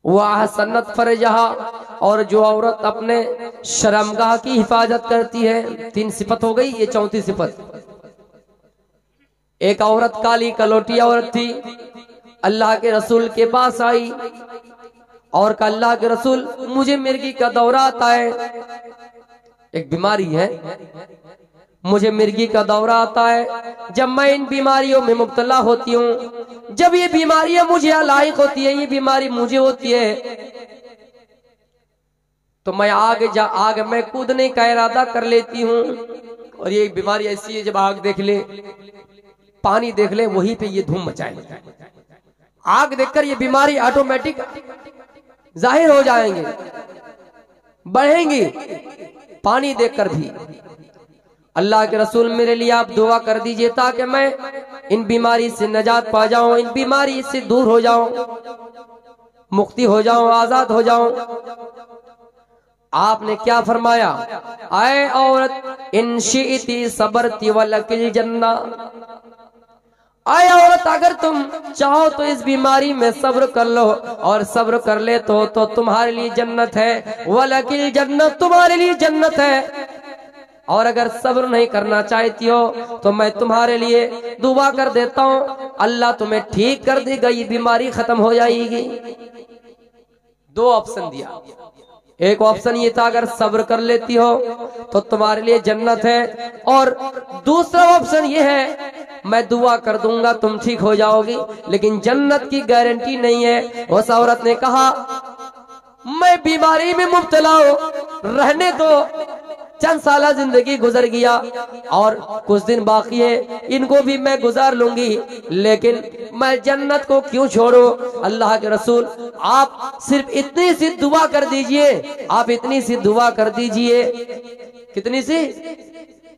वह सन्नत फरजहा, और जो औरत अपने शर्मगाह की हिफाजत करती है। 3 सिफत हो गई, ये 4थी सिफत। एक औरत काली कलोटी औरत थी, अल्लाह के रसूल के पास आई और कहा अल्लाह के रसूल मुझे मिर्गी का दौरा आता है, एक बीमारी है, मुझे मिर्गी का दौरा आता है। जब मैं इन बीमारियों में मुब्तला होती हूँ, जब ये बीमारियां मुझे अलाइक होती है, ये बीमारी मुझे होती है, तो मैं आग में कूदने का इरादा कर लेती हूँ। और ये बीमारी ऐसी है, जब आग देख ले, पानी देख ले, वहीं पे ये धूम मचाए। आग देखकर ये बीमारी ऑटोमेटिक जाहिर हो जाएंगे, बढ़ेंगी। पानी देखकर भी अल्लाह के रसूल मेरे लिए आप दुआ कर दीजिए ताकि मैं इन बीमारी से नजात पा जाऊं, इन बीमारी से दूर हो जाऊं, मुक्ति हो जाऊं, आजाद हो जाऊं। आपने क्या फरमाया? आए औरत इन शिइती सबरती वलकिल जन्ना, आए औरत अगर तुम चाहो तो इस बीमारी में सब्र कर लो, और सब्र कर ले तो तुम्हारे लिए जन्नत है, वलकिल जन्नत, तुम्हारे लिए जन्नत है। और अगर सब्र नहीं करना चाहती हो तो मैं तुम्हारे लिए दुआ कर देता हूँ, अल्लाह तुम्हें ठीक कर देगा, ये बीमारी खत्म हो जाएगी। 2 ऑप्शन दिया। एक ऑप्शन ये था अगर सब्र कर लेती हो तो तुम्हारे लिए जन्नत है, और दूसरा ऑप्शन ये है मैं दुआ कर दूंगा तुम ठीक हो जाओगी, लेकिन जन्नत की गारंटी नहीं है। उस औरत ने कहा मैं बीमारी में मुब्तला हूं, रहने दो, चंद साल जिंदगी गुजर गया और कुछ दिन बाकी है, इनको भी मैं गुजार लूंगी, लेकिन मैं जन्नत को क्यों छोड़ू? अल्लाह के रसूल आप सिर्फ इतनी सी दुआ कर दीजिए, आप इतनी सी दुआ कर दीजिए। कितनी सी?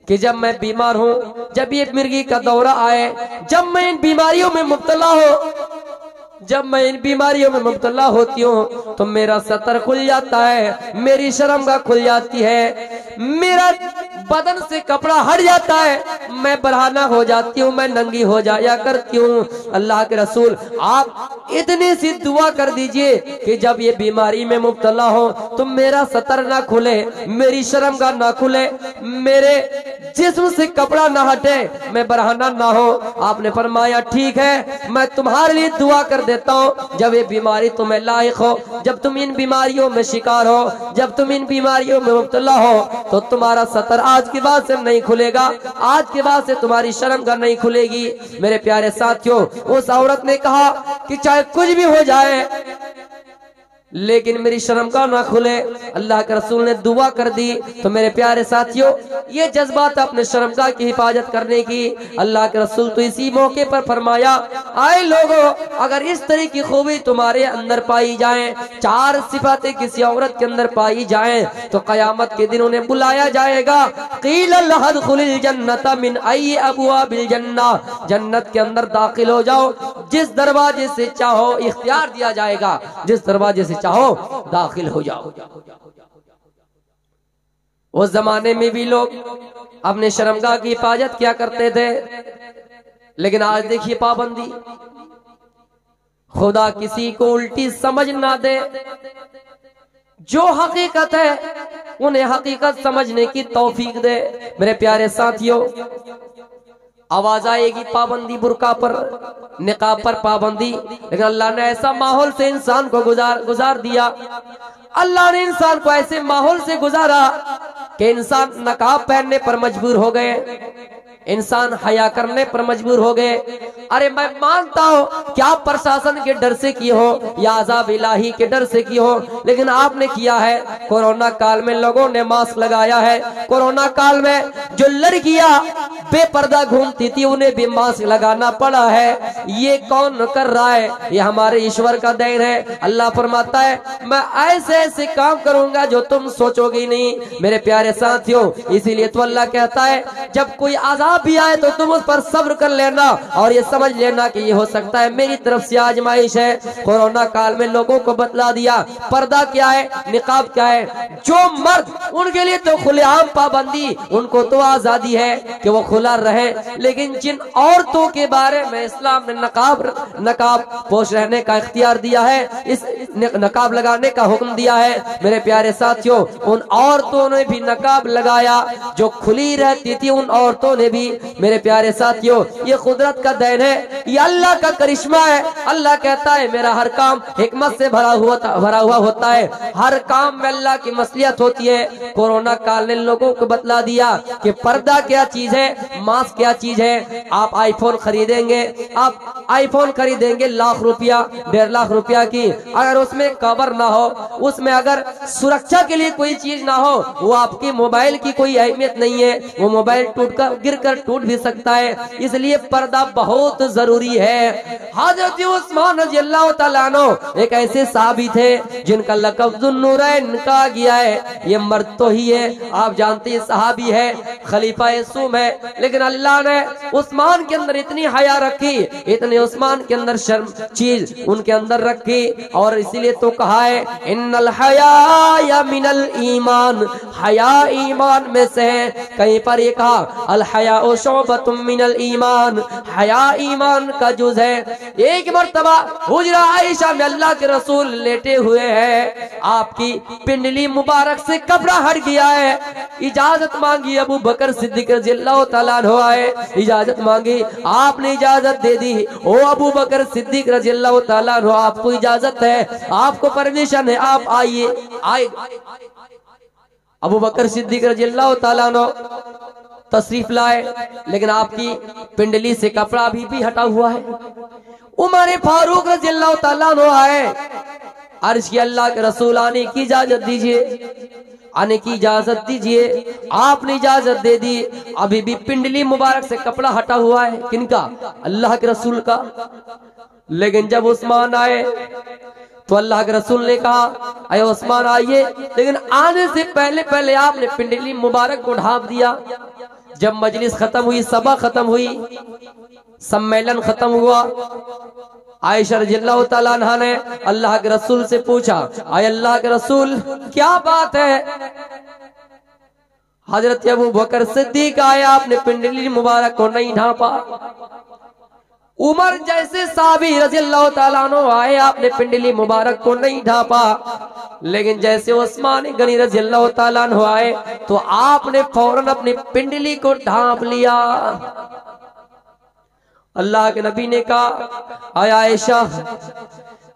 कि जब मैं बीमार हूं, जब ये मिर्गी का दौरा आए, जब मैं इन बीमारियों में मुब्तला हो, जब मैं इन बीमारियों में मुब्तला होती हूँ तो मेरा सतर खुल जाता है, मेरी शर्मगाह खुल जाती है, मेरा बदन से कपड़ा हट जाता है, मैं बरहाना हो जाती हूँ, मैं नंगी हो जाया करती हूँ। अल्लाह के रसूल आप इतनी सी दुआ कर दीजिए कि जब ये बीमारी में मुब्तला हो तो मेरा सतर ना खुले, मेरी शर्मगाह ना खुले, मेरे जिस्म से कपड़ा ना हटे, मैं बरहाना ना हो। आपने फरमाया ठीक है, मैं तुम्हारे लिए दुआ कर देता हूँ, जब ये बीमारी तुम्हें लायक हो, जब तुम इन बीमारियों में शिकार हो, जब तुम इन बीमारियों में मुब्तला हो, तो तुम्हारा सतर आज के बाद से नहीं खुलेगा, आज के बाद से तुम्हारी शर्मगाह नहीं खुलेगी। मेरे प्यारे साथियों, उस औरत ने कहा कि चाहे कुछ भी हो जाए लेकिन मेरी शर्मगाह ना खुले। अल्लाह के रसूल ने दुआ कर दी। तो मेरे प्यारे साथियों, ये जज्बात अपने शर्मगाह की हिफाजत करने की, अल्लाह के रसूल तो इसी मौके पर फरमाया, आए लोगों अगर इस तरह की खूबी तुम्हारे अंदर पाई जाए, 4 सिफातें किसी औरत के अंदर पाई जाए, तो कयामत के दिन उन्हें बुलाया जाएगा, क़ील लदखुलिल जन्नत मिन अय्यि अबवाबिल जन्ना, जन्नत के अंदर दाखिल हो जाओ, जिस दरवाजे से चाहो, इख्तियार दिया जाएगा, जिस दरवाजे से चाहो दाखिल हो जाओ। उस जमाने में भी लोग अपने शर्मगाह की हिफाजत क्या करते थे, लेकिन आज देखिए पाबंदी। खुदा किसी को उल्टी समझ ना दे, जो हकीकत है उन्हें हकीकत समझने की तौफीक दे। मेरे प्यारे साथियों, आवाज आएगी पाबंदी, बुर्का पर, निकाब पर पाबंदी, लेकिन अल्लाह ने ऐसा माहौल से इंसान को गुजार दिया, अल्लाह ने इंसान को ऐसे माहौल से गुजारा कि इंसान नकाब पहनने पर मजबूर हो गए, इंसान हया करने पर मजबूर हो गए। अरे मैं मानता हूँ क्या प्रशासन के डर से किए हो या अज़ाब इलाही के डर से किए हो, लेकिन आपने किया है। कोरोना काल में लोगों ने मास्क लगाया है, कोरोना काल में जो लड़कियां बेपर्दा घूमती थी उन्हें भी मास्क लगाना पड़ा है। ये कौन कर रहा है? ये हमारे ईश्वर का देन है। अल्लाह फरमाता है मैं ऐसे ऐसे काम करूंगा जो तुम सोचोगे नहीं। मेरे प्यारे साथियों, इसीलिए तो अल्लाह कहता है जब कोई अज़ाब भी आए तो तुम उस पर सब्र कर लेना और ये समझ लेना कि ये हो सकता है मेरी तरफ से आजमाइश है। कोरोना काल में लोगों को बतला दिया पर्दा क्या है, निकाब क्या है। जो मर्द, उनके लिए तो खुलेआम पाबंदी, उनको तो आजादी है कि वो खुला रहे, लेकिन जिन औरतों के बारे में इस्लाम ने नकाब पोश रहने का इख्तियार दिया है, इस नकाब लगाने का हुक्म दिया है, मेरे प्यारे साथियों, उन औरतों ने भी नकाब लगाया। जो खुली रहती थी उन औरतों ने भी, मेरे प्यारे साथियों, ये कुदरत का देन है, ये अल्लाह का करिश्मा है। अल्लाह कहता है मेरा हर काम हिकमत से भरा हुआ होता है, हर काम में अल्लाह की मसलियत होती है। कोरोना काल ने लोगों को बतला दिया कि पर्दा क्या चीज है, मास्क क्या चीज है। आप आईफोन खरीदेंगे, आप आईफोन खरीदेंगे लाख रुपया 1.5 लाख रुपया की, अगर उसमें कवर ना हो, उसमें अगर सुरक्षा के लिए कोई चीज ना हो, वो आपकी मोबाइल की कोई अहमियत नहीं है। वो मोबाइल गिरकर टूट भी सकता है, इसलिए पर्दा बहुत जरूरी है। हजरत उस्मान रज़ियल्लाहु ताला अन्हु एक ऐसे सहाबी थे जिनका लक़ब ज़ुन्नूरैन कहा गया है। ये मर्द तो ही है, आप जानते हैं सहाबी है, खलीफा सूम है, लेकिन अल्लाह ने उस्मान के अंदर इतनी हया रखी, इतने उस्मान के अंदर शर्म चीज उनके अंदर रखी, और इसीलिए तो कहा है इन्नल हया मिनल ईमान, हया ईमान में से है। कहीं पर ये कहा अल हया शुअबतुम मिनल ईमान, हया ईमान का जुज है। एक मर्तबा हुजरा आयशा में अल्लाह के रसूल लेटे हुए हैं, आपकी पिंडली मुबारक से कपड़ा हट गया है, इजाजत मांगी, अबू बकर सिद्दीक रज़ियल्लाहु ताला अन्हु आए, इजाजत मांगी, आपने इजाजत दे दी। ओ अबू बकर सिद्दीक रज़ियल्लाहु ताला अन्हु, आपको इजाजत है, आपको परमिशन है, आप आइए। आए अबू बकर सिद्दीक रज़ियल्लाहु ताला अन्हु तशरीफ लाए, लेकिन आपकी पिंडली से कपड़ा अभी भी हटा हुआ है। उमर फारूक रज़ियल्लाहु ताला अन्हु आए, अर्ज की अल्लाह के रसूल आने की इजाजत दीजिए, आने की इजाजत दीजिए। आपने इजाजत दे दी, अभी भी पिंडली मुबारक से कपड़ा हटा हुआ है। किनका? अल्लाह के रसूल का। लेकिन जब उस्मान आए तो अल्लाह के रसूल ने कहा अरे उस्मान आइए, लेकिन आने से पहले आपने पिंडली मुबारक को ढांप दिया। जब मजलिस खत्म हुई, सभा खत्म हुई, सम्मेलन खत्म हुआ, आयशा रज़ियल्लाहु ताला अन्हा ने अल्लाह के रसूल से पूछा आय अल्लाह के रसूल क्या बात है? हजरत अबू बकर सिद्दीक आए, आपने पिंडली मुबारक को नहीं ढांपा। उमर जैसे साहबी रज़ियल्लाहु ताला अन्हु आए, आपने पिंडली मुबारक को नहीं ढांपा। लेकिन जैसे उस्मान गनी रज़ियल्लाहु ताला अन्हु आए तो आपने फौरन अपनी पिंडली को ढांप लिया। अल्लाह के नबी ने कहा आय आयशा,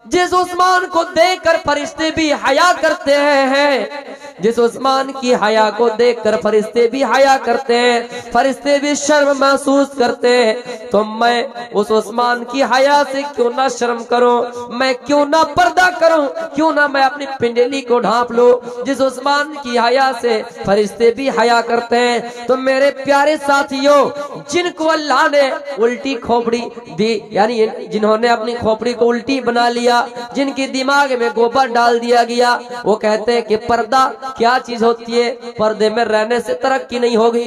जिस उस्मान को देखकर फरिश्ते भी हया करते हैं, जिस उस्मान की हया को देखकर फरिश्ते भी हया करते हैं, फरिश्ते भी शर्म महसूस करते हैं, तो मैं उस उस्मान की हया से क्यों ना शर्म करूं, मैं क्यों ना पर्दा करूं, क्यों ना मैं अपनी पिंडली को ढांप लूं। जिस उस्मान की हया से फरिश्ते भी हया करते हैं। तो मेरे प्यारे साथियों, जिनको अल्लाह ने उल्टी खोपड़ी दी, यानी जिन्होंने अपनी खोपड़ी को उल्टी बना लिया, जिनके दिमाग में गोबर डाल दिया गया, वो कहते हैं कि पर्दा क्या चीज होती है, पर्दे में रहने से तरक्की नहीं होगी।